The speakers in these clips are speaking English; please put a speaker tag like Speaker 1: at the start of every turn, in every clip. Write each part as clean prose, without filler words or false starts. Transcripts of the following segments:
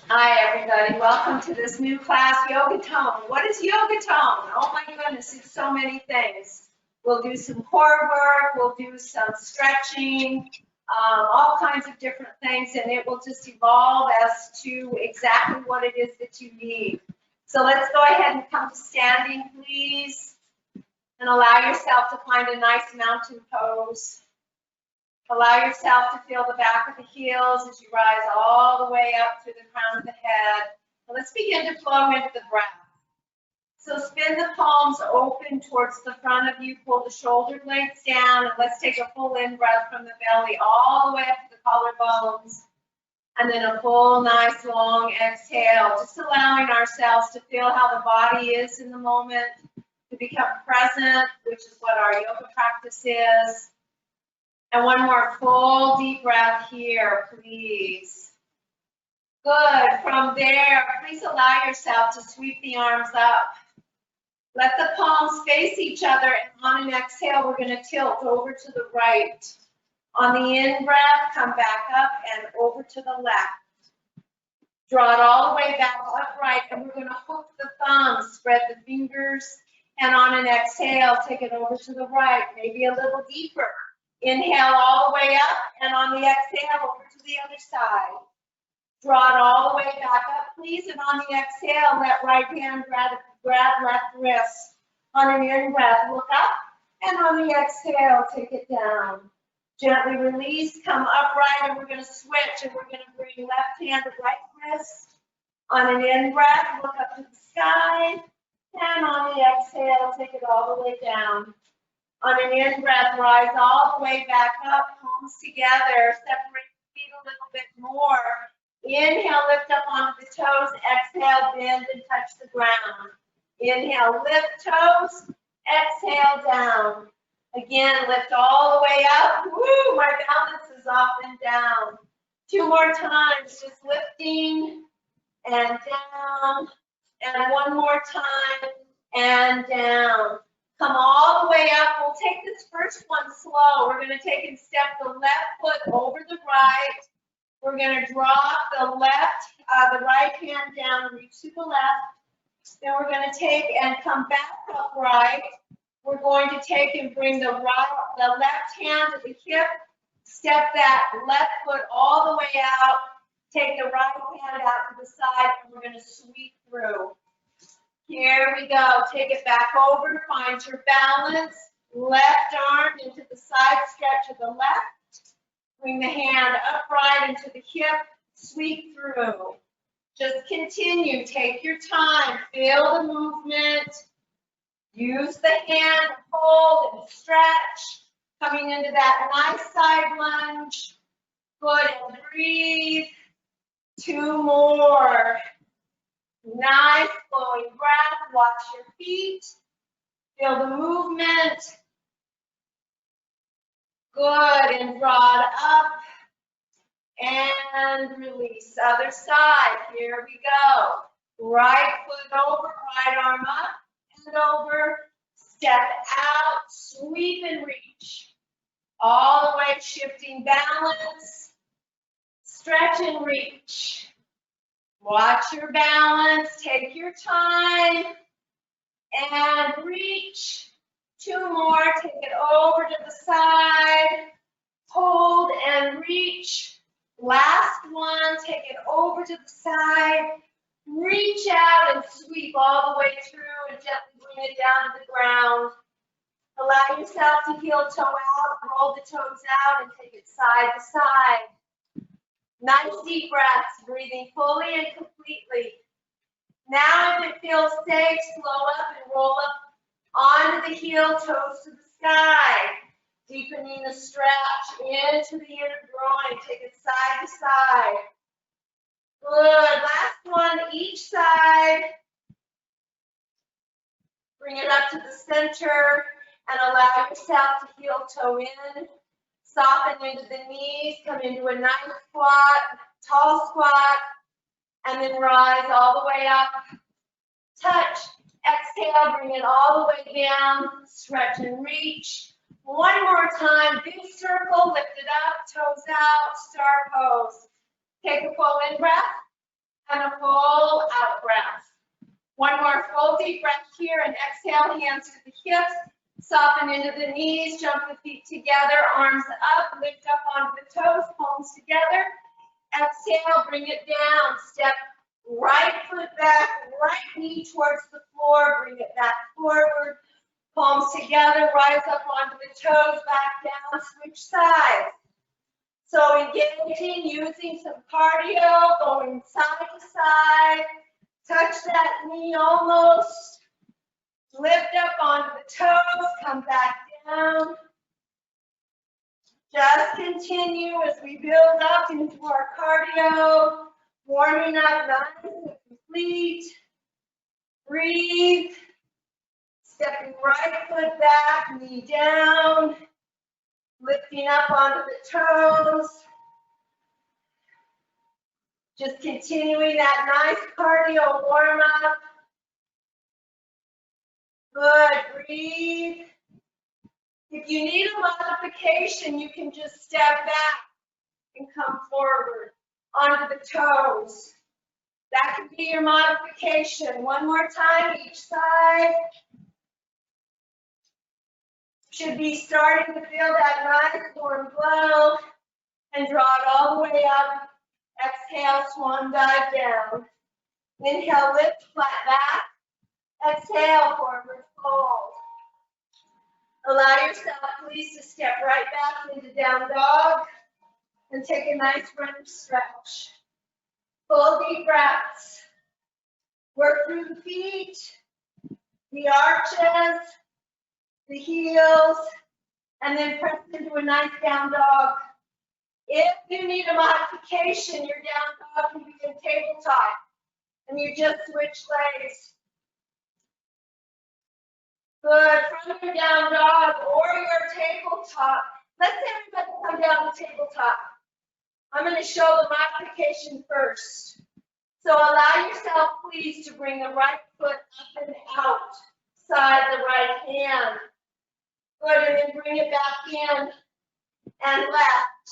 Speaker 1: Hi, everybody. Welcome to this new class, Yoga Tone. What is Yoga Tone? Oh my goodness, it's so many things. We'll do some core work, we'll do some stretching, all kinds of different things, and it will just evolve as to exactly what it is that you need. So let's go ahead and come to standing, please, and allow yourself to find a nice mountain pose. Allow yourself to feel the back of the heels as you rise all the way up through the crown of the head. Now let's begin to flow into the breath. So spin the palms open towards the front of you, pull the shoulder blades down, and let's take a full in-breath from the belly all the way up to the collarbones. And then a full, nice, long exhale, just allowing ourselves to feel how the body is in the moment, to become present, which is what our yoga practice is. And one more full deep breath here, please. Good. From there, please allow yourself to sweep the arms up. Let the palms face each other, and on an exhale, we're going to tilt over to the right. On the in-breath, come back up and over to the left. Draw it all the way back upright, and we're going to hook the thumbs, spread the fingers, and on an exhale, take it over to the right, maybe a little deeper. Inhale all the way up, and on the exhale, over to the other side. Draw it all the way back up, please, and on the exhale, let right hand grab left wrist. On an in-breath, look up, and on the exhale, take it down. Gently release, come upright, and we're going to switch, and we're going to bring left hand to right wrist. On an in-breath, look up to the sky, and on the exhale, take it all the way down. On an in-breath, rise all the way back up, palms together, separate the feet a little bit more. Inhale, lift up onto the toes, exhale, bend and touch the ground. Inhale, lift toes, exhale, down. Again, lift all the way up. Woo, my balance is up and down. 2 more times, just lifting and down, and 1 more time, and down. Come all the way up. We'll take this first one slow. We're going to take and step the left foot over the right. We're going to drop the right hand down, reach to the left. Then we're going to take and come back upright. We're going to take and bring the left hand to the hip. Step that left foot all the way out. Take the right hand out to the side, and we're going to sweep through. Here we go. Take it back over. Find your balance. Left arm into the side stretch of the left. Bring the hand upright into the hip. Sweep through. Just continue. Take your time. Feel the movement. Use the hand to hold and stretch. Coming into that nice side lunge. Good. And breathe. 2 more. Nice flowing breath. Watch your feet. Feel the movement. Good. And draw it up. And release. Other side. Here we go. Right foot over. Right arm up and over. Step out. Sweep and reach. All the way shifting balance. Stretch and reach. Watch your balance, take your time, and reach. 2 more, take it over to the side, hold and reach. Last one, take it over to the side, reach out and sweep all the way through and gently bring it down to the ground. Allow yourself to heel toe out, roll the toes out, and take it side to side. Nice deep breaths, breathing fully and completely. Now, if it feels safe, slow up and roll up onto the heel, toes to the sky. Deepening the stretch into the inner groin. Take it side to side. Good. Last one, each side. Bring it up to the center and allow yourself to heel toe in. Soften into the knees, come into a nice squat, tall squat, and then rise all the way up. Touch, exhale, bring it all the way down, stretch and reach. 1 more time, big circle, lift it up, toes out, star pose. Take a full in breath, and a full out breath. One more full deep breath here and exhale, hands to the hips, soften into the knees, jump the feet together, arms up, lift up onto the toes, palms together. Exhale, bring it down, step right foot back, right knee towards the floor, bring it back forward, palms together, rise up onto the toes, back down, switch sides. So engaging, using some cardio, going side to side, touch that knee almost, lift up onto the toes, come back down. Just continue as we build up into our cardio, warming up nice and complete. Breathe, stepping right foot back, knee down, lifting up onto the toes. Just continuing that nice cardio warm up. Good, breathe. If you need a modification, you can just step back and come forward onto the toes. That could be your modification. One more time, each side. Should be starting to feel that nice warm glow and draw it all the way up. Exhale, swan dive down. Inhale, lift, flat back. Exhale, forward fold. Allow yourself, please, to step right back into down dog and take a nice running stretch. Full deep breaths. Work through the feet, the arches, the heels, and then press into a nice down dog. If you need a modification, your down dog can be in tabletop, and you just switch legs. Good, from your down dog or your tabletop. Let's everybody come down to tabletop. I'm going to show the modification first. So allow yourself, please, to bring the right foot up and out, side the right hand. Good, and then bring it back in and left.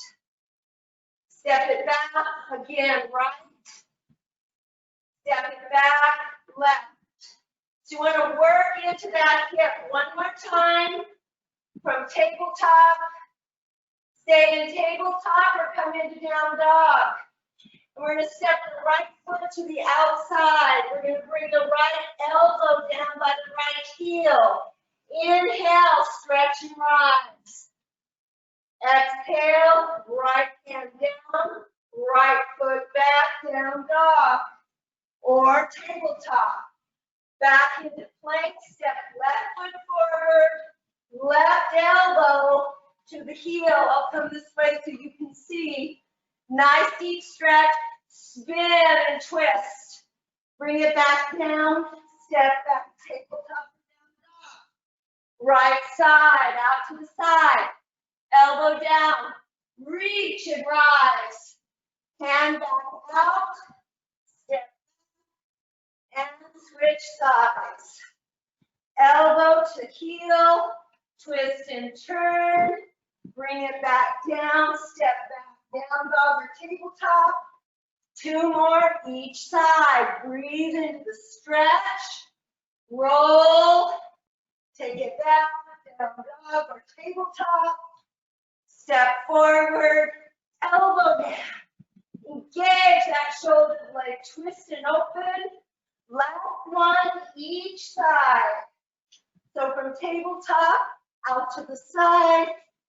Speaker 1: Step it back, again, right. Step it back, left. So you want to work into that hip one more time from tabletop. Stay in tabletop or come into down dog. And we're going to step the right foot to the outside. We're going to bring the right elbow down by the right heel. Inhale, stretch and rise. Exhale, right hand down, right foot back, down dog, or tabletop. Back into plank, step left foot forward, left elbow to the heel. I'll come this way so you can see. Nice deep stretch, spin and twist. Bring it back down, step back, tabletop, down dog. Right side, out to the side. Elbow down, reach and rise. Hand back out, step and switch sides. Elbow to heel, twist and turn. Bring it back down, step back down, dog or tabletop. Two more each side. Breathe into the stretch. Roll. Take it back, down dog or tabletop. Step forward, elbow down. Engage that shoulder blade, twist and open. Last one each side. So from tabletop, out to the side,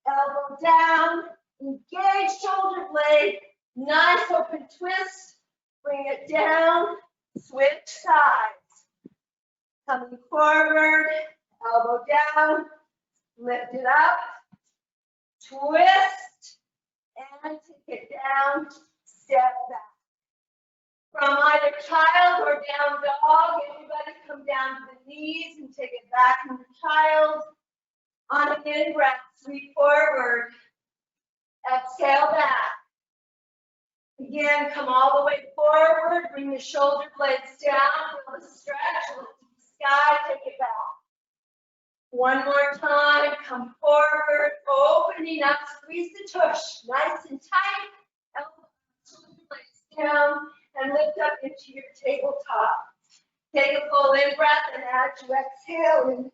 Speaker 1: elbow down, engage shoulder blade, nice open twist, bring it down, switch sides. Coming forward, elbow down, lift it up, twist, and take it down, step back. From either child or down dog, everybody come down to the knees and take it back into child. On an in-breath, sweep forward. Exhale back. Again, come all the way forward. Bring the shoulder blades down. Feel the stretch. Look to the sky. Take it back. One more time. Come forward. Opening up. Squeeze the tush. Nice and tight. Elbow, shoulder blades down. and lift up into your tabletop. Take a full in breath, and as you exhale into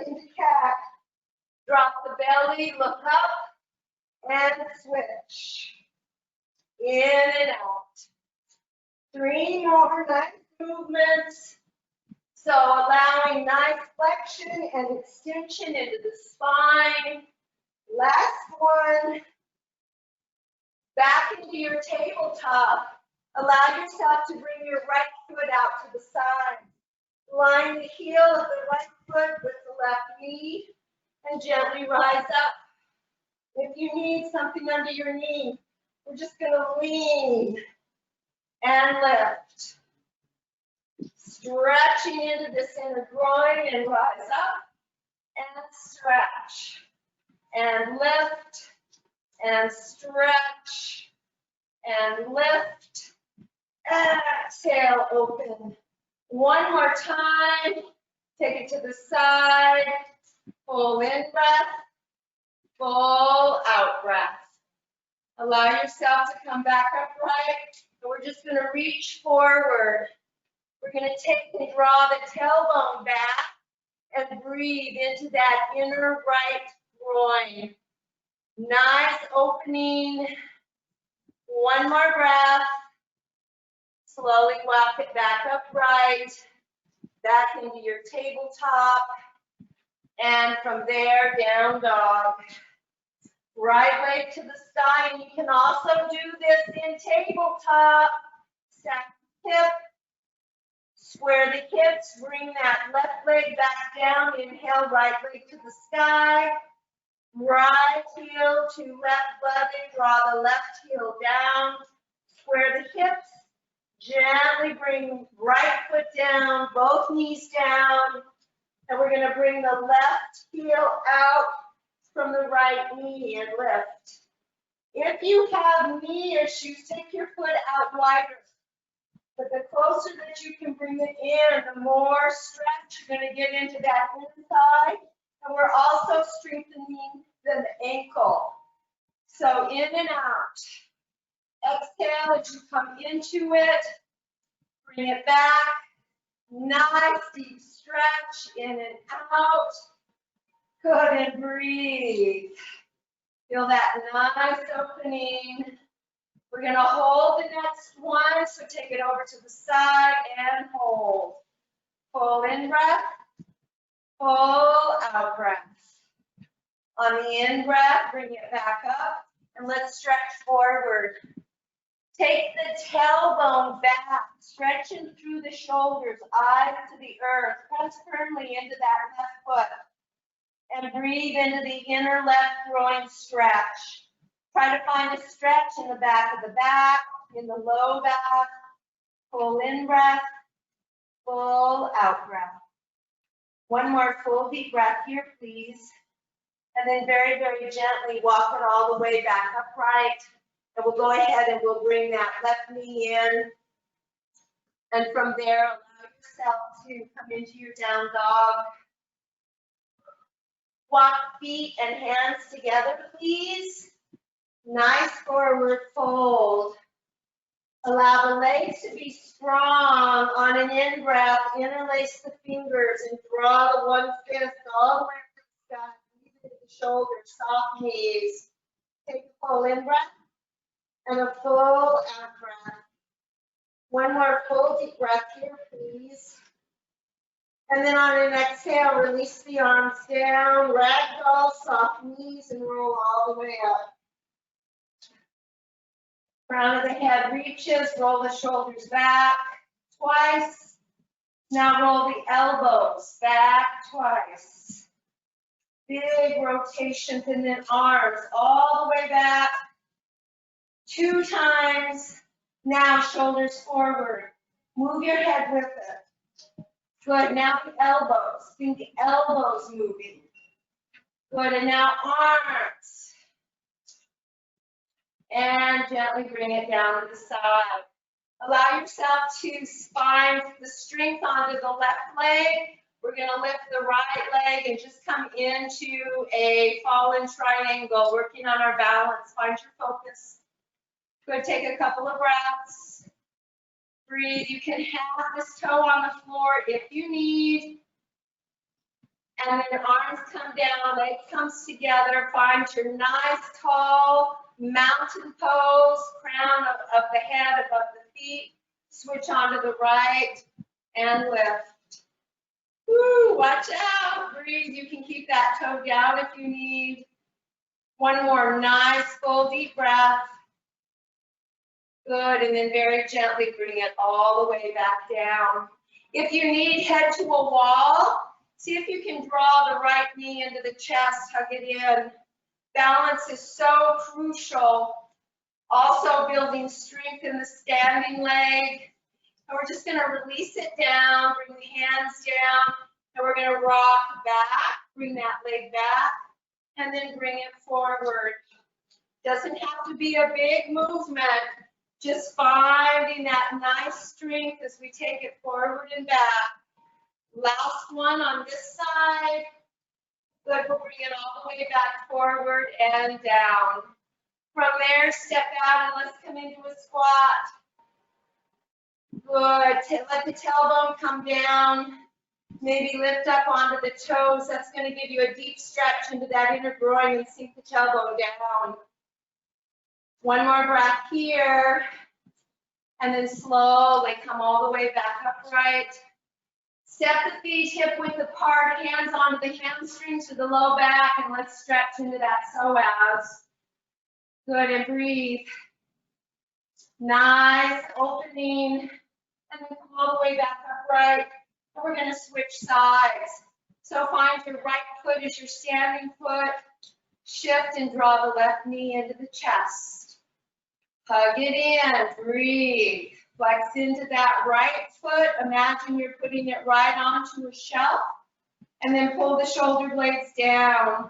Speaker 1: into cat. Drop the belly, look up, and switch. In and out. 3 more nice movements. So allowing nice flexion and extension into the spine. Last one. Back into your tabletop. Allow yourself to bring your right foot out to the side. Line the heel of the right foot with the left knee and gently rise up. If you need something under your knee, we're just going to lean and lift. Stretching into the center groin and rise up and stretch and lift and stretch and lift. Exhale, open. One more time. Take it to the side. Full in breath. Full out breath. Allow yourself to come back upright. And we're just going to reach forward. We're going to take and draw the tailbone back and breathe into that inner right groin. Nice opening. One more breath. Slowly walk it back upright, back into your tabletop, and from there, down dog. Right leg to the side, and you can also do this in tabletop. Stack the hip, square the hips, bring that left leg back down, inhale, right leg to the sky. Right heel to left leg, draw the left heel down, square the hips. Gently bring right foot down, both knees down, and we're going to bring the left heel out from the right knee and lift. If you have knee issues, take your foot out wider. But the closer that you can bring it in, the more stretch you're going to get into that inside. And we're also strengthening the ankle. So in and out. Exhale as you come into it. Bring it back. Nice deep stretch in and out. Good, and breathe. Feel that nice opening. We're going to hold the next one. So take it over to the side and hold. Full in breath. Full out breath. On the in breath, bring it back up. And let's stretch forward. Take the tailbone back, stretching through the shoulders, eyes to the earth. Press firmly into that left foot. And breathe into the inner left groin stretch. Try to find a stretch in the back of the back, in the low back. Full in breath, full out breath. One more full deep breath here, please. And then very, very gently walk it all the way back upright. And we'll go ahead and we'll bring that left knee in. And from there, allow yourself to come into your down dog. Walk feet and hands together, please. Nice forward fold. Allow the legs to be strong on an in breath. Interlace the fingers and draw the one fist all the way to the sky. Breathe into the shoulders, soft knees. Take a full in breath and a full out breath. One more full deep breath here, please. And then on an exhale, release the arms down, ragdoll, soft knees, and roll all the way up. Crown of the head reaches, roll the shoulders back twice. Now roll the elbows back twice. Big rotations, and then arms all the way back 2 times. Now shoulders forward. Move your head with it. Good, now the elbows. Think the elbows moving. Good, and now arms. And gently bring it down to the side. Allow yourself to find the strength onto the left leg. We're going to lift the right leg and just come into a fallen triangle, working on our balance. Find your focus. Good, take a couple of breaths. Breathe. You can have this toe on the floor if you need. And then arms come down, legs comes together. Find your nice tall mountain pose, crown of the head above the feet. Switch onto the right and lift. Woo, watch out, breathe. You can keep that toe down if you need. One more nice full deep breath. Good, and then very gently bring it all the way back down. If you need, head to a wall. See if you can draw the right knee into the chest, hug it in. Balance is so crucial. Also building strength in the standing leg. And we're just gonna release it down, bring the hands down, and we're gonna rock back, bring that leg back, and then bring it forward. Doesn't have to be a big movement, just finding that nice strength as we take it forward and back. Last one on this side. Good, we'll bring it all the way back forward and down. From there, step out and let's come into a squat. Good, let the tailbone come down. Maybe lift up onto the toes. That's gonna give you a deep stretch into that inner groin and sink the tailbone down. One more breath here. And then slowly come all the way back upright. Step the feet hip width apart, hands onto the hamstrings to the low back, and let's stretch into that psoas. Good, and breathe. Nice opening, and then come all the way back upright. And we're gonna switch sides. So find your right foot as your standing foot. Shift and draw the left knee into the chest. Hug it in, breathe. Flex into that right foot. Imagine you're putting it right onto a shelf. And then pull the shoulder blades down.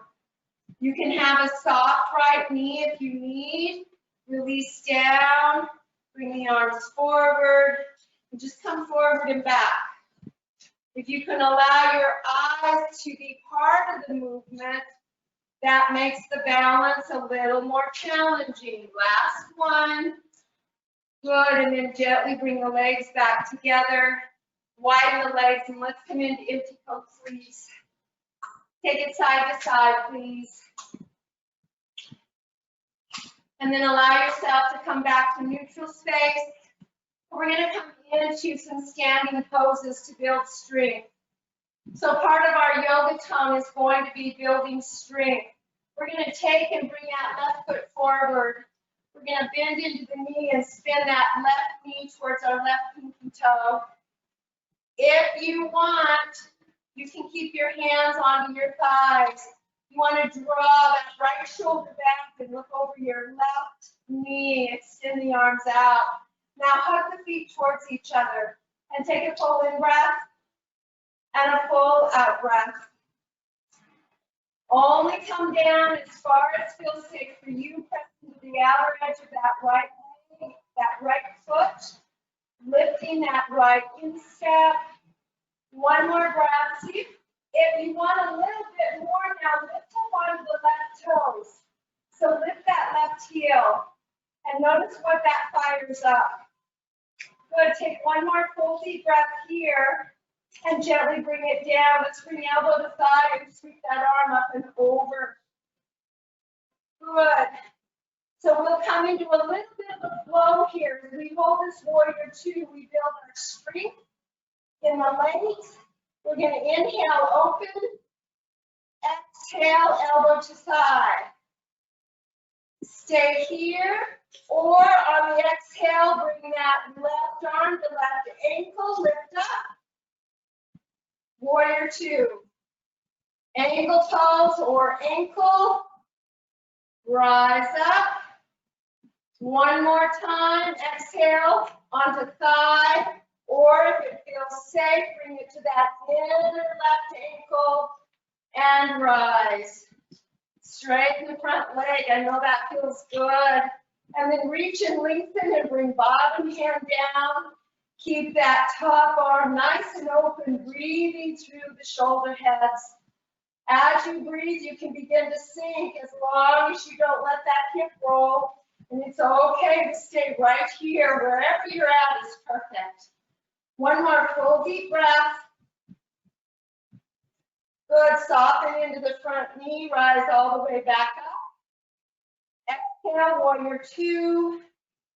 Speaker 1: You can have a soft right knee if you need. Release down. Bring the arms forward. And just come forward and back. If you can allow your eyes to be part of the movement, that makes the balance a little more challenging. Last one. Good, and then gently bring the legs back together. Widen the legs, and let's come into empty coat sleeves. Take it side to side, please. And then allow yourself to come back to neutral space. We're gonna come into some standing poses to build strength. So part of our yoga tone is going to be building strength. We're gonna take and bring that left foot forward. We're gonna bend into the knee and spin that left knee towards our left pinky toe. If you want, you can keep your hands onto your thighs. You wanna draw that right shoulder back and look over your left knee, extend the arms out. Now hug the feet towards each other and take a full in breath and a full out breath. Only come down as far as feels safe for you. Press into the outer edge of that right leg, that right foot, lifting that right instep. One more breath. See if you want a little bit more now, lift up onto the left toes. So lift that left heel and notice what that fires up. Good, take one more full deep breath here. And gently bring it down. Let's bring elbow to thigh and sweep that arm up and over. Good. So we'll come into a little bit of a flow here. As we hold this warrior two, we build our strength in the legs. We're going to inhale, open. Exhale, elbow to thigh. Stay here. Or on the exhale, bring that left arm to left ankle, lift up. Warrior two. Angle toes or ankle. Rise up. One more time. Exhale onto thigh. Or if it feels safe, bring it to that inner left ankle and rise. Straighten the front leg. I know that feels good. And then reach and lengthen and bring bottom hand down. Keep that top arm nice and open, breathing through the shoulder heads. As you breathe, you can begin to sink as long as you don't let that hip roll. And it's okay to stay right here. Wherever you're at is perfect. One more full deep breath. Good. Soften into the front knee. Rise all the way back up. Exhale, warrior two.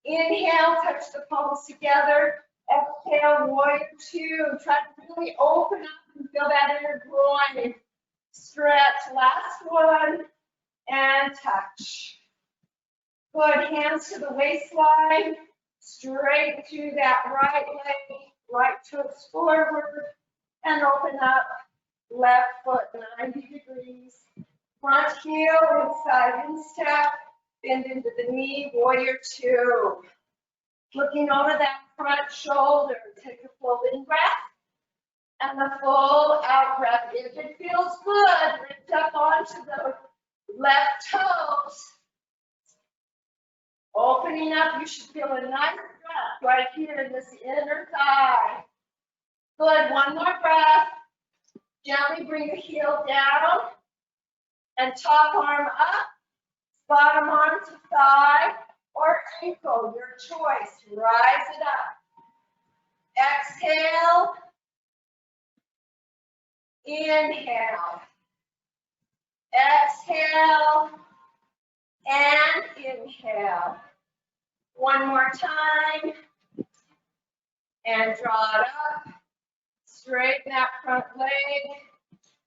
Speaker 1: Inhale, touch the palms together. Exhale, warrior two. Try to really open up and feel that inner groin. Stretch. Last one. And touch. Good. Hands to the waistline. Straight through that right leg. Right toes forward. And open up. Left foot 90 degrees. Front heel, inside instep. Bend into the knee, warrior two. Looking over that front shoulder. Take a full in breath and a full out breath. If it feels good, lift up onto the left toes. Opening up, you should feel a nice breath right here in this inner thigh. Good, one more breath. Gently bring the heel down and top arm up. Bottom arm to thigh or ankle, your choice. Rise it up. Exhale. Inhale. Exhale. And inhale. One more time. And draw it up. Straighten that front leg.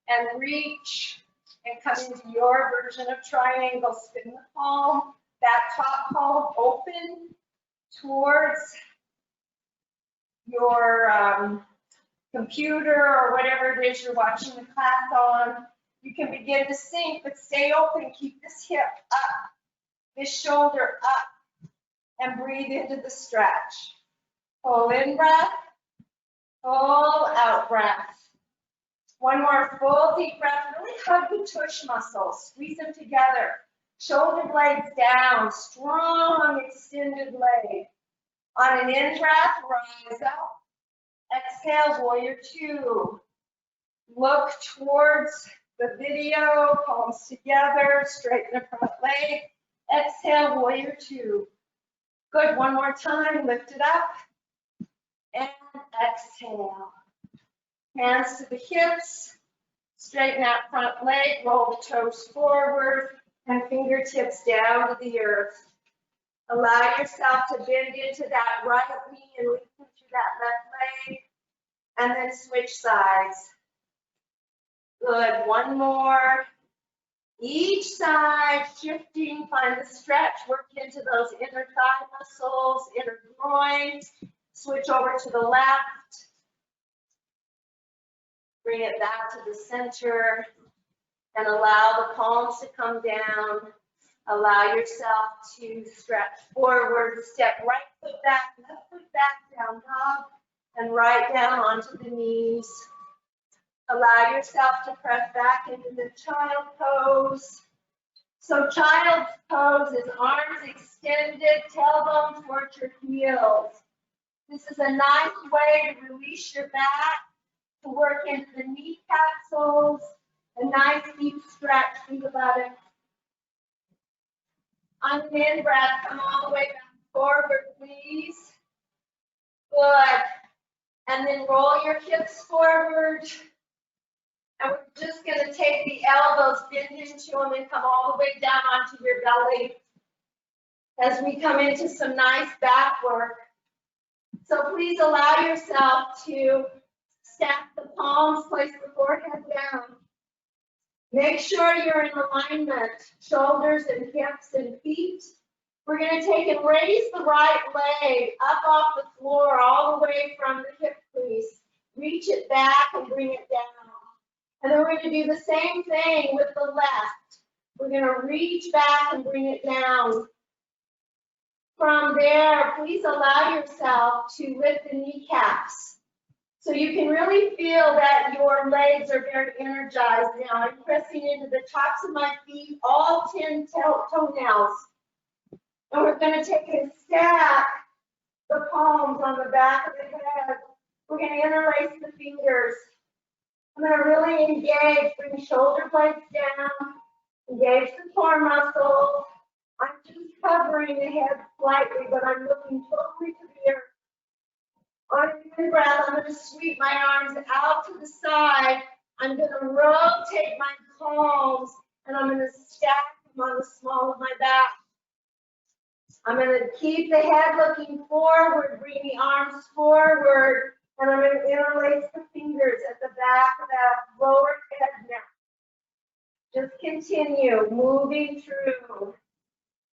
Speaker 1: And reach. And come into your version of triangle. Spin the palm, that top palm open towards your computer or whatever it is you're watching the class on. You can begin to sink, but stay open. Keep this hip up, this shoulder up, and breathe into the stretch. Pull in breath, pull out breath. One more full deep breath. Really hug the tush muscles. Squeeze them together. Shoulder blades down. Strong extended leg. On an in breath, rise up. Exhale, warrior two. Look towards the video. Palms together. Straighten the front leg. Exhale, warrior two. Good. One more time. Lift it up. And exhale. Hands to the hips, straighten that front leg, roll the toes forward, and fingertips down to the earth. Allow yourself to bend into that right knee and lengthen through that left leg, and then switch sides. Good, one more. Each side, shifting, find the stretch, work into those inner thigh muscles, inner groins. Switch over to the left. Bring it back to the center and allow the palms to come down. Allow yourself to stretch forward. Step right foot back, left foot back, down dog, and right down onto the knees. Allow yourself to press back into the child pose. So child's pose is arms extended, tailbone towards your heels. This is a nice way to release your back, to work into the knee capsules, a nice deep stretch. Think about it. On an in breath, come all the way back forward, please. Good. And then roll your hips forward. And we're just going to take the elbows, bend into them, and come all the way down onto your belly as we come into some nice back work. So please allow yourself to stack the palms, place the forehead down. Make sure you're in alignment, shoulders and hips and feet. We're going to take and raise the right leg up off the floor all the way from the hip crease. Reach it back and bring it down. And then we're going to do the same thing with the left. We're going to reach back and bring it down. From there, please allow yourself to lift the kneecaps. So you can really feel that your legs are very energized now. I'm pressing into the tops of my feet, all 10 toenails. And we're going to take and stack the palms on the back of the head. We're going to interlace the fingers. I'm going to really engage, bring shoulder blades down, engage the core muscles. I'm just covering hovering the head slightly, but I'm looking totally to the earth. On an in-breath, I'm going to sweep my arms out to the side. I'm going to rotate my palms, and I'm going to stack them on the small of my back. I'm going to keep the head looking forward, bring the arms forward, and I'm going to interlace the fingers at the back of that lower head neck. Just continue moving through.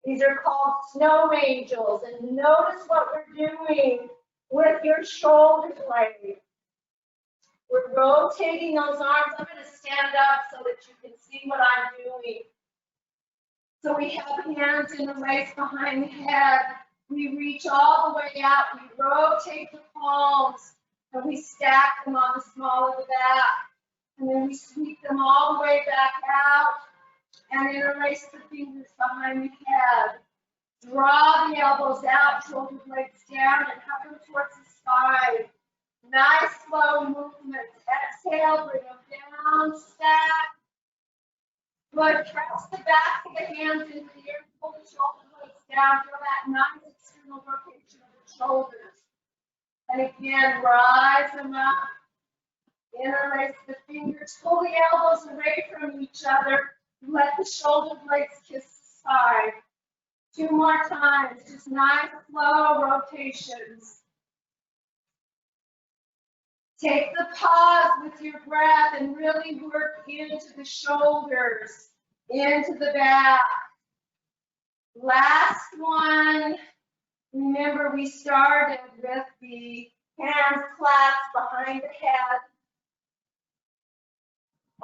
Speaker 1: These are called snow angels, and notice what we're doing with your shoulder blade. We're rotating those arms. I'm going to stand up so that you can see what I'm doing. So we have hands interlaced behind the head. We reach all the way out. We rotate the palms, and we stack them on the small of the back. And then we sweep them all the way back out and interlace the fingers behind the head. Draw the elbows out, shoulder blades down, and hover towards the spine. Nice slow movements. Exhale, bring them down, stack. Good. Press the back of the hands into the earth, pull the shoulder blades down, feel that nice external rotation of the shoulders. And again, rise them up. Interlace the fingers, pull the elbows away from each other. Let the shoulder blades kiss the side. 2 more times, just nice slow rotations. Take the pause with your breath and really work into the shoulders, into the back. Last one. Remember, we started with the hands clasped behind the head.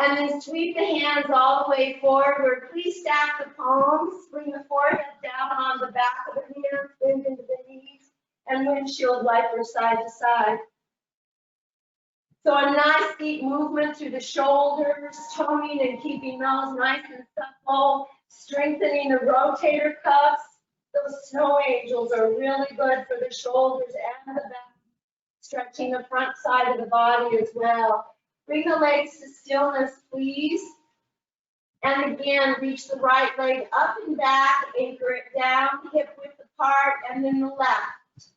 Speaker 1: And then sweep the hands all the way forward. Please stack the palms. Bring the forehead down on the back of the hands, bend into the knees, and windshield wiper side to side. So a nice deep movement through the shoulders, toning and keeping those nice and supple, strengthening the rotator cuffs. Those snow angels are really good for the shoulders and the back, stretching the front side of the body as well. Bring the legs to stillness, please. And again, reach the right leg up and back, anchor it down, hip width apart, and then the left.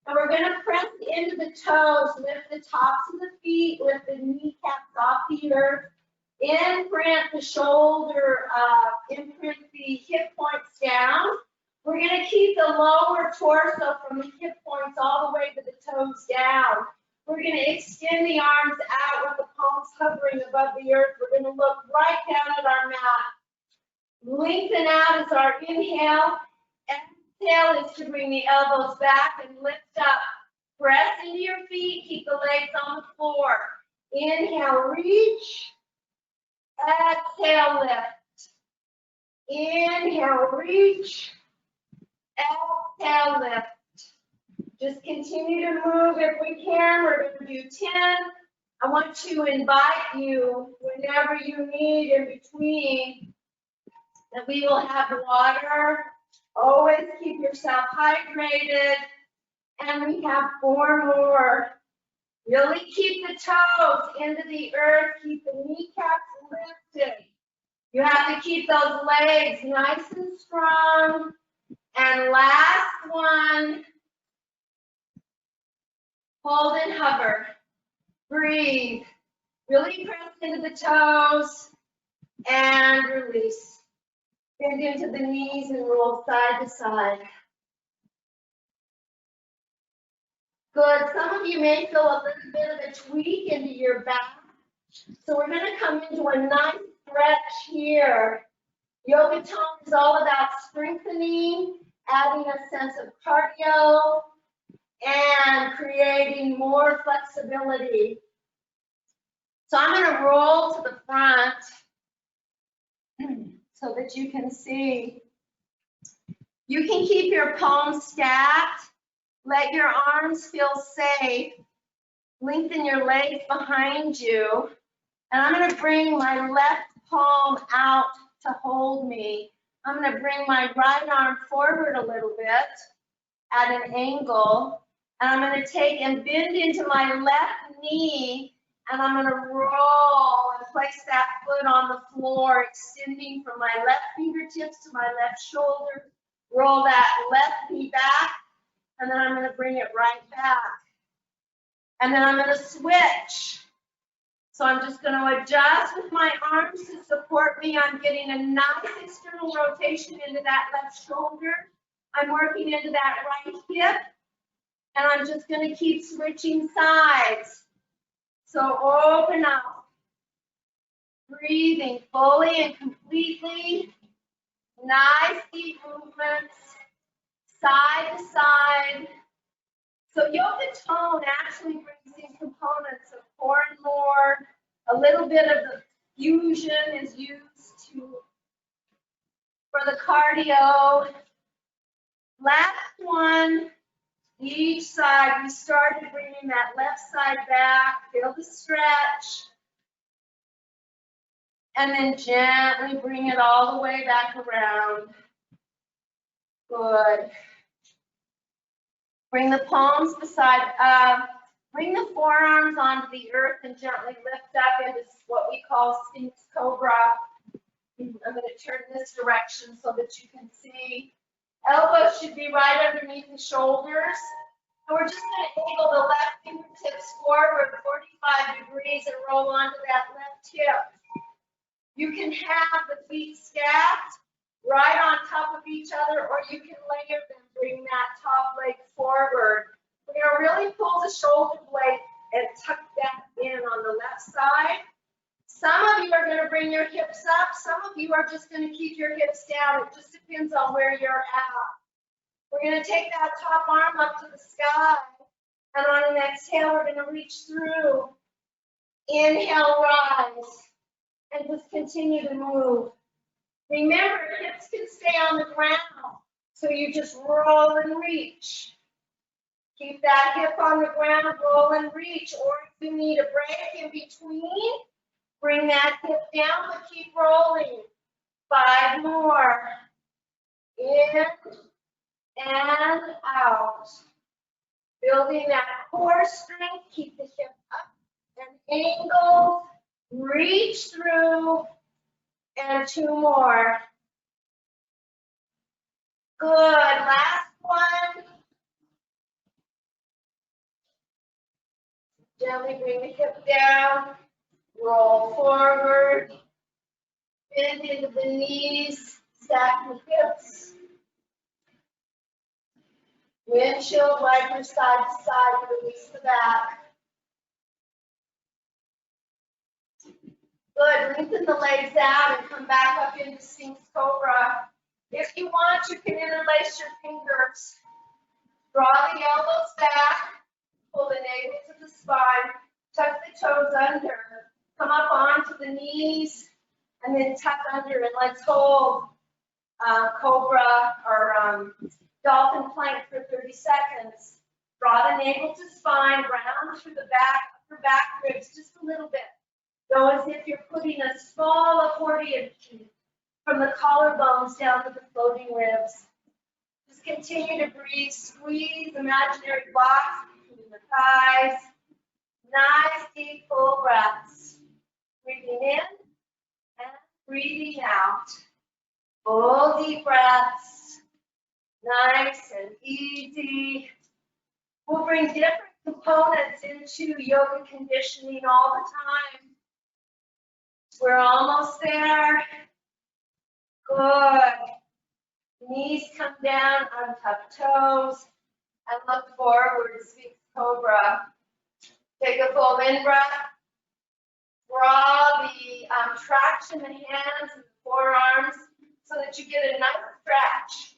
Speaker 1: And we're going to press into the toes, lift the tops of the feet, lift the kneecaps off the earth, imprint the shoulder, imprint the hip points down. We're going to keep the lower torso from the hip points all the way to the toes down. We're going to extend the arms out with the palms hovering above the earth. We're going to look right down at our mat. Lengthen out as our inhale. Exhale is to bring the elbows back and lift up. Press into your feet. Keep the legs on the floor. Inhale, reach. Exhale, lift. Inhale, reach. Exhale, lift. Just continue to move if we can. We're going to do 10. I want to invite you whenever you need in between that we will have water. Always keep yourself hydrated. And we have 4 more. Really keep the toes into the earth. Keep the kneecaps lifted. You have to keep those legs nice and strong. And last one. Hold and hover. Breathe. Really press into the toes and release. Bend into the knees and roll side to side. Good. Some of you may feel a little bit of a tweak into your back. So we're going to come into a nice stretch here. Yoga tone is all about strengthening, adding a sense of cardio, and creating more flexibility. So I'm going to roll to the front so that you can see. You can keep your palms stacked. Let your arms feel safe. Lengthen your legs behind you. And I'm going to bring my left palm out to hold me. I'm going to bring my right arm forward a little bit at an angle. And I'm going to take and bend into my left knee, and I'm going to roll and place that foot on the floor, extending from my left fingertips to my left shoulder, Roll that left knee back, and then I'm gonna bring it right back. And then I'm gonna switch. So I'm just gonna adjust with my arms to support me. I'm getting a nice external rotation into that left shoulder. I'm working into that right hip, and I'm just gonna keep switching sides. So open up, breathing fully and completely. Nice deep movements, side to side. So yoga tone actually brings in components of core and more. A little bit of the fusion is used for the cardio. Last one, each side. We started bringing that left side back. Feel the stretch. And then gently bring it all the way back around. Good. Bring the palms bring the forearms onto the earth and gently lift up into what we call Sphinx Cobra. I'm going to turn this direction so that you can see. Elbows should be right underneath the shoulders. And we're just going to angle the left fingertips forward 45 degrees and roll onto that left hip. You can have the feet stacked right on top of each other, or you can layer them, bring that top leg forward. We're going to really pull the shoulder blade and tuck that in on the left side. Some of you are going to bring your hips up. Some of you are just going to keep your hips down. It just depends on where you're at. We're going to take that top arm up to the sky. And on an exhale, we're going to reach through. Inhale, rise. And just continue to move. Remember, hips can stay on the ground. So you just roll and reach. Keep that hip on the ground, roll and reach. Or if you need a break in between, bring that hip down, but keep rolling. 5 more. In and out. Building that core strength, keep the hip up and angled. Reach through. And 2 more. Good. Last one. Gently bring the hip down. Roll forward. Bend into the knees. Stack the hips. Windshield wiper side to side. Release the back. Good. Lengthen the legs out and come back up into Sphinx Cobra. If you want, you can interlace your fingers. Draw the elbows back. Pull the navel to the spine. Tuck the toes under. Come up onto the knees. And then tuck under. And let's hold Cobra or Dolphin Plank for 30 seconds. Draw the navel to spine. Round through the back, upper back ribs just a little bit. Go as if you're putting a small accordion key from the collarbones down to the floating ribs. Just continue to breathe. Squeeze imaginary blocks between the thighs. Nice deep full breaths. Breathing in and breathing out. Full deep breaths. Nice and easy. We'll bring different components into yoga conditioning all the time. We're almost there. Good. Knees come down, untuck toes, and look forward, Sphinx Cobra. Take a full in breath. Draw the traction in the hands and the forearms so that you get a nice stretch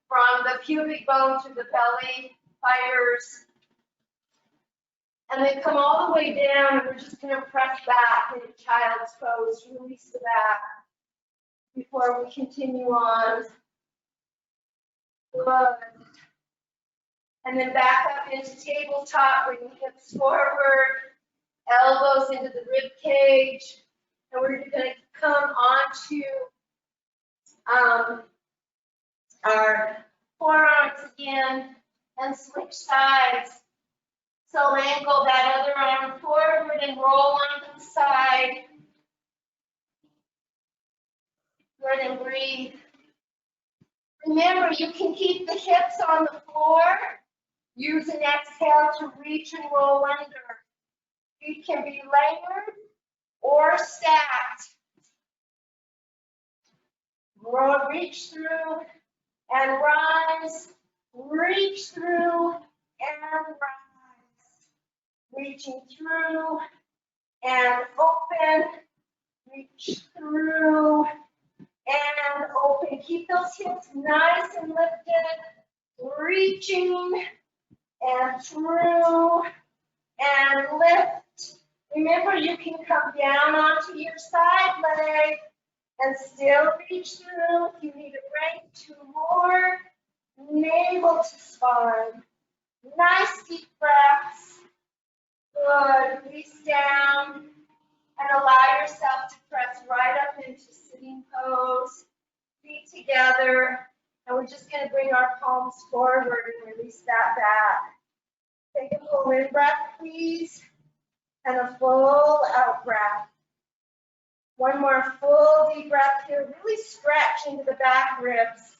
Speaker 1: from the pubic bone to the belly, fibers. And then come all the way down, and we're just going to press back in child's pose. Release the back before we continue on. Good. And then back up into tabletop, bring the hips forward, elbows into the rib cage. And we're going to come onto our forearms again and switch sides. So angle that other arm forward and roll onto the side. Good, and breathe. Remember, you can keep the hips on the floor. Use an exhale to reach and roll under. Feet can be layered or stacked. Reach through and rise. Reach through and rise. Reaching through and open. Reach through and open. Keep those hips nice and lifted. Reaching and through and lift. Remember, you can come down onto your side leg and still reach through. If you need a break, 2 more. Navel to spine. Nice deep breaths. Good. Release down and allow yourself to press right up into sitting pose. Feet together. And we're just going to bring our palms forward and release that back. Take a full in breath, please. And a full out breath. One more full deep breath here. Really stretch into the back ribs.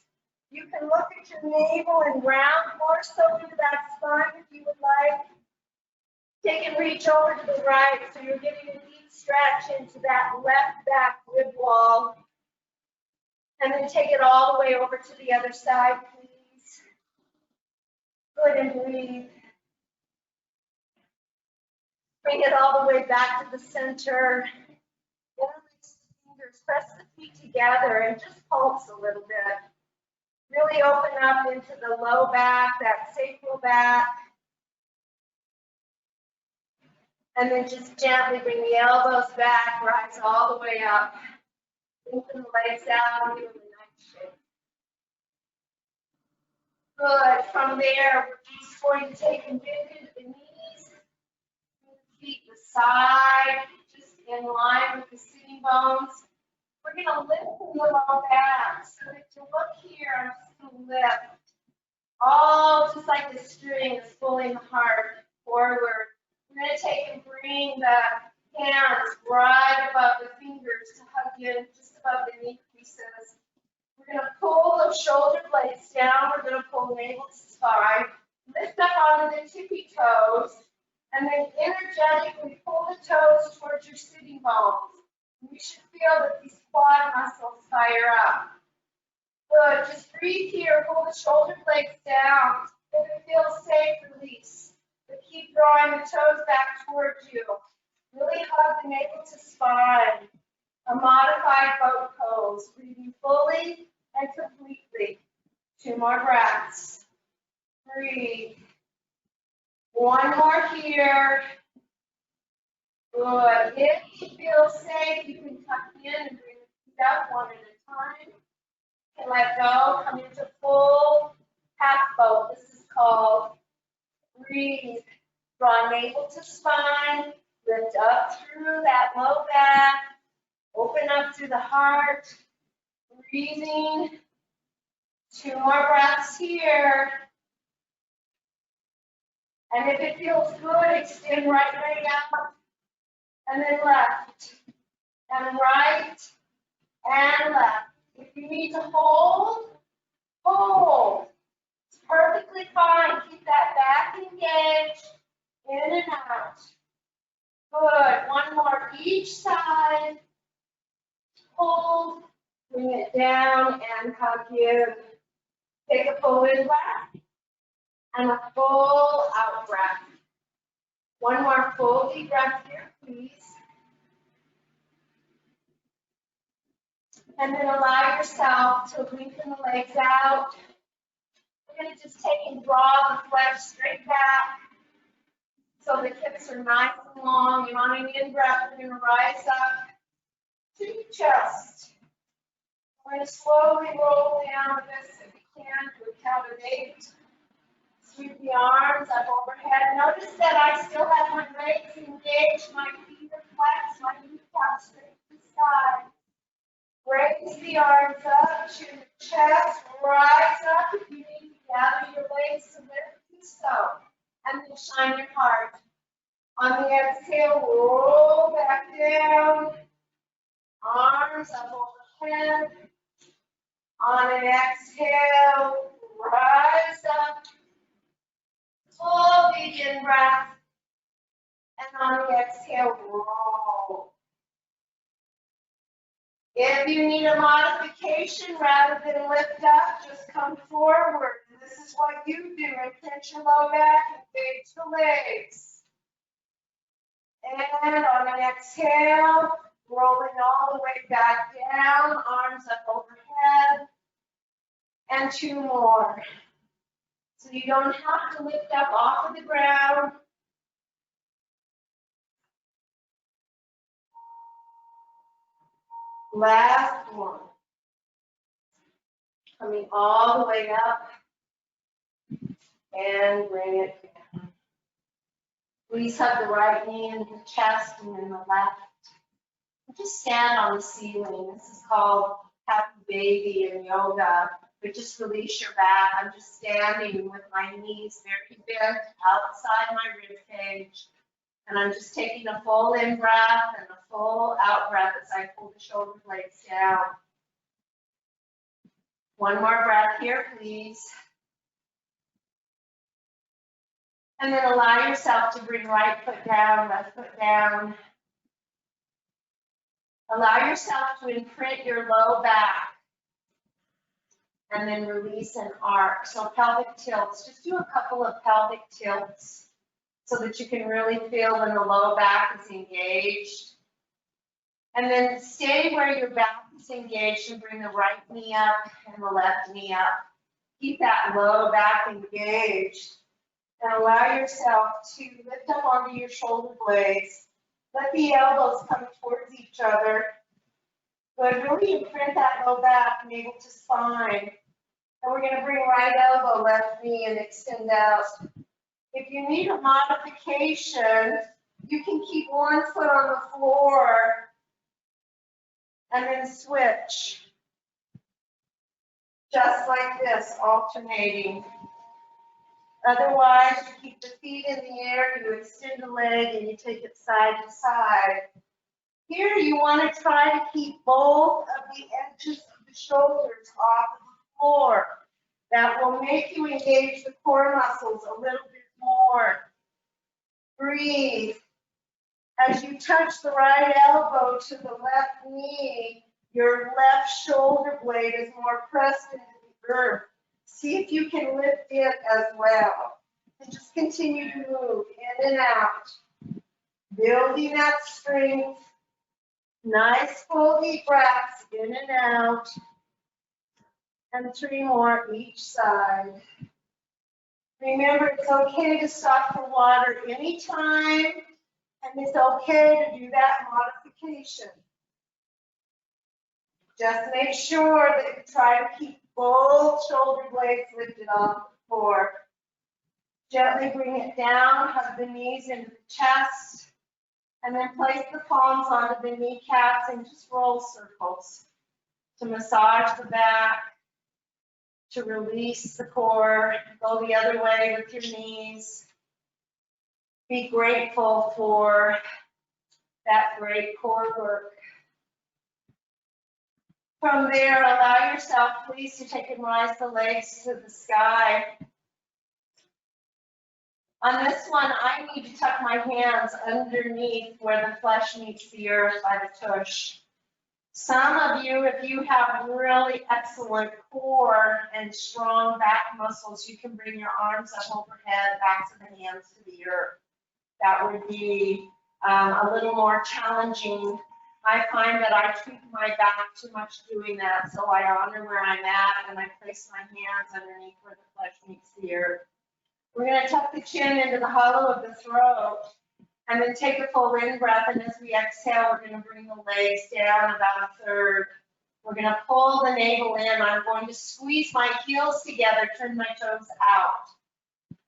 Speaker 1: You can look at your navel and round more so into that spine if you would like. Take and reach over to the right so you're getting a deep stretch into that left back rib wall. And then take it all the way over to the other side, please. Good, and breathe. Bring it all the way back to the center. Interlace the fingers, press the feet together and just pulse a little bit. Really open up into the low back, that sacral back. And then just gently bring the elbows back, rise all the way up. Lengthen the legs out, give them a nice shape. Good. From there, we're just going to take and bend into the knees. Feet to the side, just in line with the sitting bones. We're going to lift the low back. So if you look here, I'm just going to lift. All just like the string is pulling the heart forward. We're going to take and bring the hands right above the fingers to hug in just above the knee creases. We're going to pull those shoulder blades down. We're going to pull navel to spine. Lift up onto the tippy toes. And then energetically pull the toes towards your sitting bones. You should feel that these quad muscles fire up. Good. Just breathe here. Pull the shoulder blades down. If it feels safe, release. But keep drawing the toes back towards you. Really hug the navel to spine. A modified boat pose. Breathing fully and completely. 2 more breaths. Breathe. 1 more here. Good. If you feel safe, you can tuck in and bring the feet up one at a time. You can let go, come into full half boat. This is called breathe. Draw navel to spine. Lift up through that low back. Open up through the heart. Breathing. 2 more breaths here. And if it feels good, extend right leg out. And then left. And right. And left. If you need to hold, hold. It's perfectly fine. Keep that back engaged. In and out. Good. 1 more each side. Hold. Bring it down and hug in. Take a full in breath. And a full out breath. 1 more full deep breath here, please. And then allow yourself to lengthen the legs out. We're going to just take and draw the flesh straight back so the hips are nice and long. And on an in-breath, we're going to rise up to your chest. We're going to slowly roll down this if we can to a count of 8. Sweep the arms up overhead. Notice that I still have my legs engaged, my feet are flexed, my kneecaps straight to the side. Raise the arms up to your chest, rise up. If you need to gather your legs to lift, do so. And then shine your heart. On the exhale, roll back down. Arms up overhead. On an exhale, rise up, full big in breath, and on the exhale, roll. If you need a modification rather than lift up, just come forward. This is what you do. Pinch your low back, engage the legs. And on an exhale, rolling all the way back down, arms up overhead. And 2 more. So you don't have to lift up off of the ground. Last one. Coming all the way up. And bring it down. Please hug the right knee into the chest and then the left. Just stand on the ceiling. This is called happy baby in yoga. But just release your back. I'm just standing with my knees very bent outside my rib cage. And I'm just taking a full in breath and a full out breath as I pull the shoulder blades down. One more breath here, please. And then allow yourself to bring right foot down, left foot down. Allow yourself to imprint your low back. And then release and arc. So pelvic tilts. Just do a couple of pelvic tilts so that you can really feel when the low back is engaged. And then stay where your back is engaged and bring the right knee up and the left knee up. Keep that low back engaged. And allow yourself to lift up onto your shoulder blades. Let the elbows come towards each other. Good. Really imprint that low back, navel to spine. And we're going to bring right elbow, left knee, and extend out. If you need a modification, you can keep one foot on the floor and then switch. Just like this, alternating. Otherwise, you keep the feet in the air, you extend the leg, and you take it side to side. Here, you want to try to keep both of the edges of the shoulders off of the floor. That will make you engage the core muscles a little bit more. Breathe. As you touch the right elbow to the left knee, your left shoulder blade is more pressed into the earth. See if you can lift it as well. And just continue to move in and out. Building that strength. Nice full deep breaths in and out. And 3 more each side. Remember, it's okay to stop for water anytime, and it's okay to do that modification. Just make sure that you try to keep both shoulder blades lifted off the floor. Gently bring it down, hug the knees into the chest, and then place the palms onto the kneecaps and just roll circles to massage the back, to release the core, go the other way with your knees. Be grateful for that great core work. From there, allow yourself, please, to take and rise the legs to the sky. On this one, I need to tuck my hands underneath where the flesh meets the earth by the tush. Some of you, if you have really excellent core and strong back muscles, you can bring your arms up overhead, backs of the hands to the earth. That would be a little more challenging. I find that I tweak my back too much doing that, so I honor where I'm at and I place my hands underneath where the flesh meets the earth. We're going to tuck the chin into the hollow of the throat and then take a full in breath, and as we exhale, we're going to bring the legs down about a third. We're going to pull the navel in. I'm going to squeeze my heels together, turn my toes out.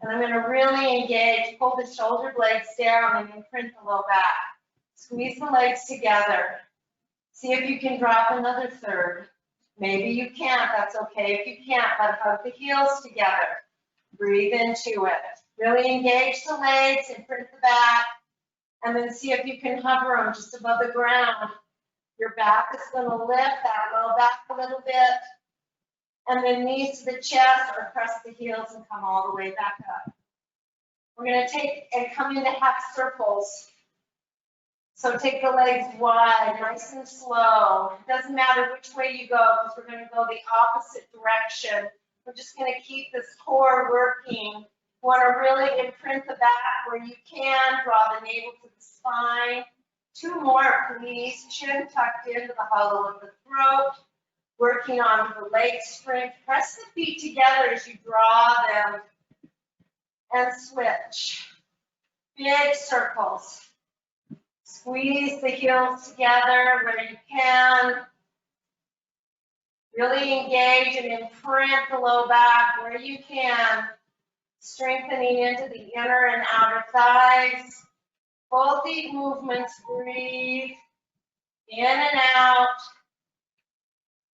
Speaker 1: And I'm going to really engage, pull the shoulder blades down and imprint the low back. Squeeze the legs together. See if you can drop another third. Maybe you can't, that's okay if you can't, but hug the heels together. Breathe into it. Really engage the legs, imprint the back, and then see if you can hover them just above the ground. Your back is going to lift that low back a little bit. and then knees to the chest, or press the heels and come all the way back up. We're going to take and come into half circles. So take the legs wide, nice and slow. It doesn't matter which way you go, because we're going to go the opposite direction. We're just going to keep this core working. You want to really imprint the back where you can. Draw the navel to the spine. 2 more, please. Chin tucked into the hollow of the throat. Working on the leg strength. Press the feet together as you draw them. And switch. Big circles. Squeeze the heels together where you can. Really engage and imprint the low back where you can. Strengthening into the inner and outer thighs. Full deep movements. Breathe. In and out.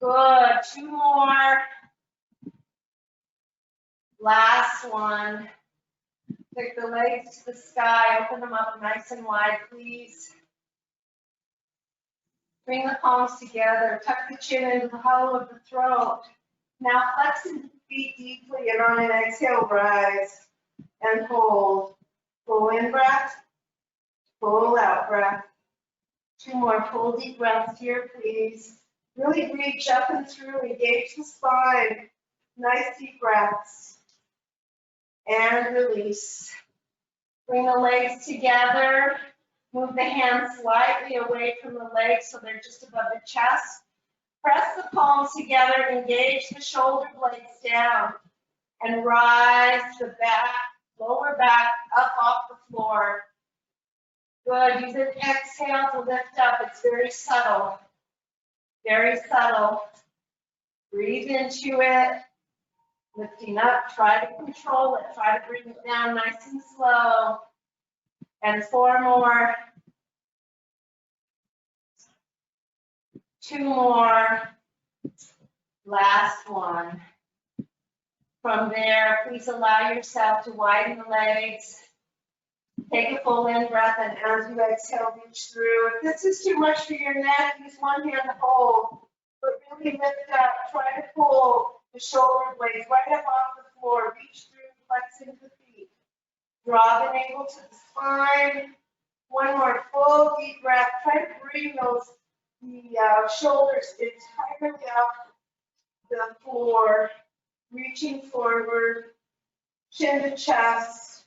Speaker 1: Good. 2 more. Last one. Take the legs to the sky. Open them up nice and wide, please. Bring the palms together. Tuck the chin into the hollow of the throat. Now flex the feet deeply, and on an exhale, rise and hold. Full in breath. Full out breath. 2 more full deep breaths here, please. Really reach up and through. Engage the spine. Nice deep breaths. And release. Bring the legs together. Move the hands slightly away from the legs so they're just above the chest. Press the palms together. Engage the shoulder blades down. And rise the back, lower back up off the floor. Good. Use an exhale to lift up. It's very subtle. Very subtle. Breathe into it. Lifting up. Try to control it. Try to bring it down nice and slow. And 4 more. 2 more. Last one. From there, please allow yourself to widen the legs. Take a full in breath, and as you exhale, reach through. If this is too much for your neck, use one hand to hold. But really lift up. Try to pull the shoulder blades right up off the floor. Reach through, flex into the feet. Draw the navel to the spine. 1 more full deep breath. Try to bring the shoulders entirely up the floor. Reaching forward. Chin to chest.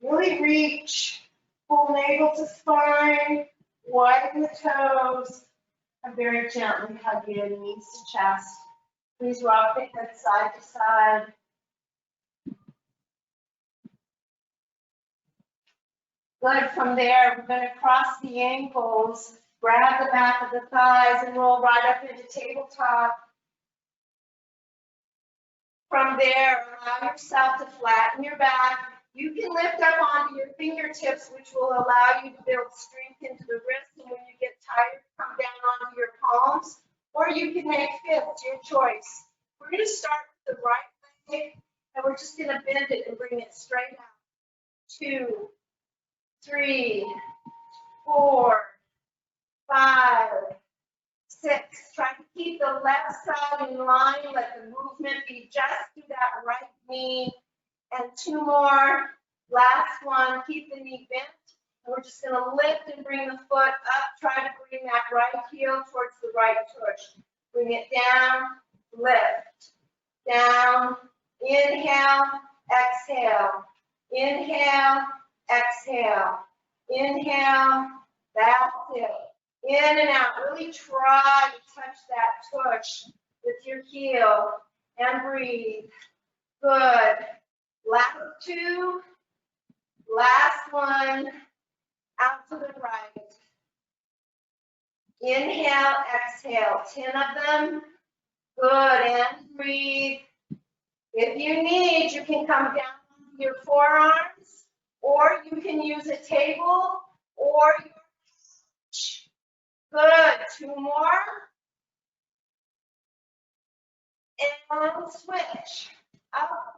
Speaker 1: Really reach. Pull navel to spine. Widen the toes. And very gently hug in, knees to chest. Please rock the head side to side. Good. From there, we're going to cross the ankles, grab the back of the thighs, and roll right up into tabletop. From there, allow yourself to flatten your back. You can lift up onto your fingertips, which will allow you to build strength into the wrists. And when you get tired, come down onto your palms. Or you can make fists, your choice. We're going to start with the right leg, and we're just going to bend it and bring it straight out. 2, 3, 4, 5, 6. Try to keep the left side in line. Let the movement be just to that right knee. And 2 more. Last one. Keep the knee bent. And we're just going to lift and bring the foot up. Try to bring that right heel towards the right tush. Bring it down. Lift. Down. Inhale. Exhale. Inhale. Exhale. Inhale. That's it. In and out. Really try to touch that tush with your heel. And breathe. Good. Last 2. Last one. Out to the right. Inhale, exhale. 10 of them. Good. And breathe. If you need, you can come down to your forearms, or you can use a table or your couch. Good. 2 more. And switch. Up.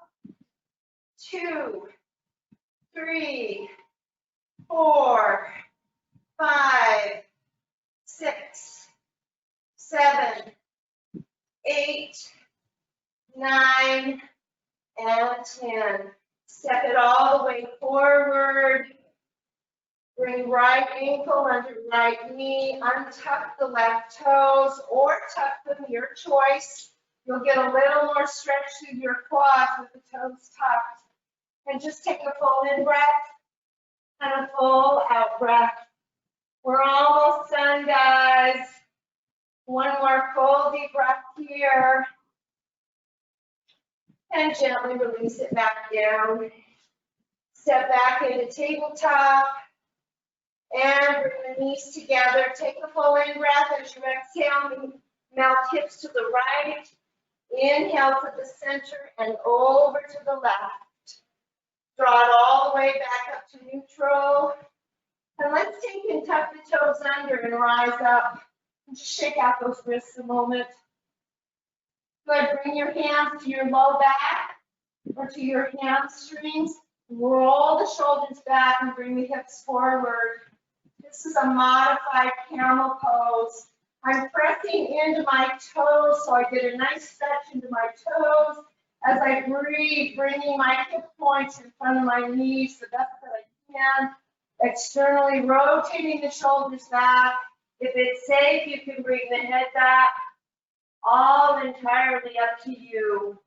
Speaker 1: 2, 3, 4, 5, 6, 7, 8, 9, and 10. Step it all the way forward. Bring right ankle under right knee. Untuck the left toes or tuck them, your choice. You'll get a little more stretch through your quads with the toes tucked. And just take a full in breath and a full out breath. We're almost done, guys. One more full deep breath here. And gently release it back down. Step back into tabletop. And bring the knees together. Take a full in breath as you exhale. Melt hips to the right. Inhale to the center and over to the left. Draw it all the way back up to neutral. And let's take and tuck the toes under and rise up. And just shake out those wrists a moment. Good. Bring your hands to your low back or to your hamstrings. Roll the shoulders back and bring the hips forward. This is a modified camel pose. I'm pressing into my toes so I get a nice stretch into my toes as I breathe, bringing my hip points in front of my knees the best that I can. Externally rotating the shoulders back. If it's safe, you can bring the head back. All entirely up to you.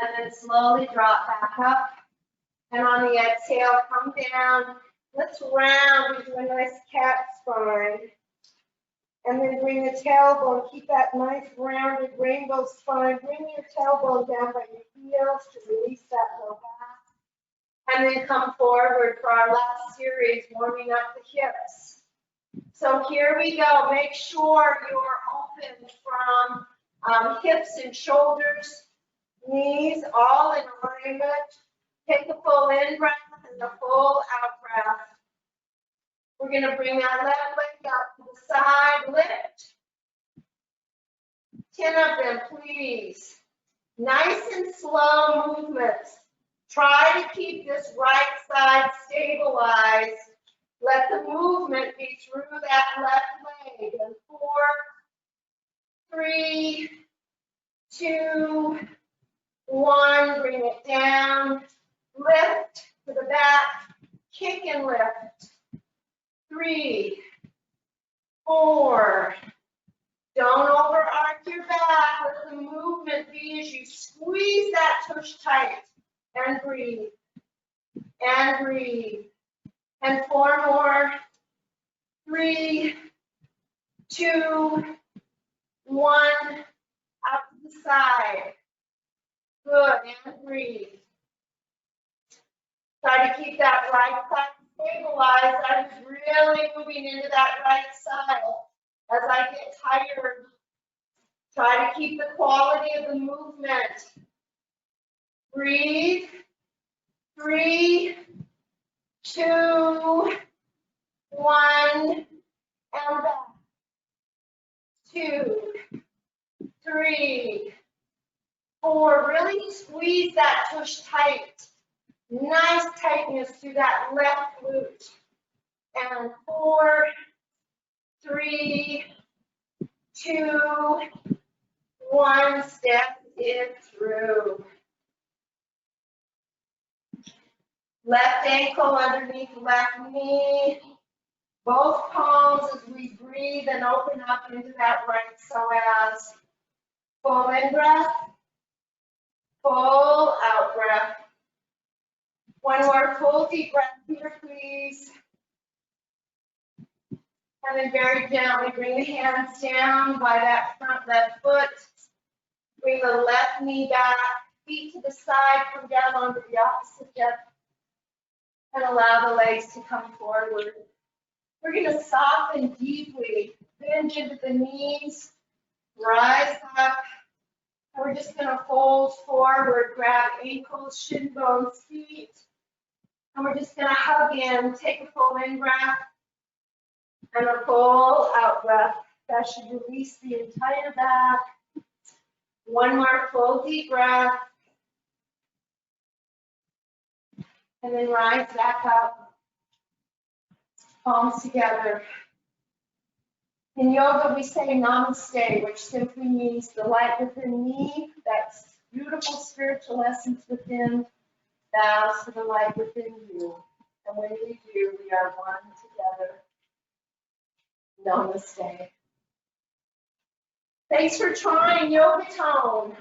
Speaker 1: And then slowly drop back up. And on the exhale, come down. Let's round into a nice cat spine. And then bring the tailbone. Keep that nice rounded rainbow spine. Bring your tailbone down by your heels to release that low back. And then come forward for our last series, warming up the hips. So here we go. Make sure you're open from hips and shoulders, knees, all in alignment. Take a full in breath and a full out breath. We're going to bring that left leg up to the side, lift. 10 of them, please. Nice and slow movements. Try to keep this right side stabilized. Let the movement be through that left leg. And 4, 3, 2, 1. Bring it down. Lift to the back. Kick and lift. 3, 4. Don't overarch your back. Let the movement be as you squeeze that tush tight. And breathe. And breathe. And 4 more. 3, 2, 1. Out to the side. Good. And breathe. Try to keep that right side stabilized. I'm really moving into that right side. As I get tired, try to keep the quality of the movement. Breathe. 3, 2, 1, and back. 2, 3, 4. Really squeeze that tush tight. Nice tightness through that left glute. And 4, 3, 2, 1. Step it through. Left ankle underneath left knee. Both palms as we breathe and open up into that right psoas. Full in breath. Full out breath. One more full deep breath here, please. And then very gently bring the hands down by that front left foot. Bring the left knee back, feet to the side, come down onto the opposite hip. And allow the legs to come forward. We're going to soften deeply, bend into the knees, rise up. And we're just going to fold forward, grab ankles, shin bones, feet. And we're just going to hug in, take a full in breath and a full out breath. That should release the entire back. One more full deep breath. And then rise back up, palms together. In yoga, we say namaste, which simply means the light within me, that beautiful spiritual essence within, bows to the light within you. And when we do, we are one together. Namaste. Thanks for trying Yoga Tone.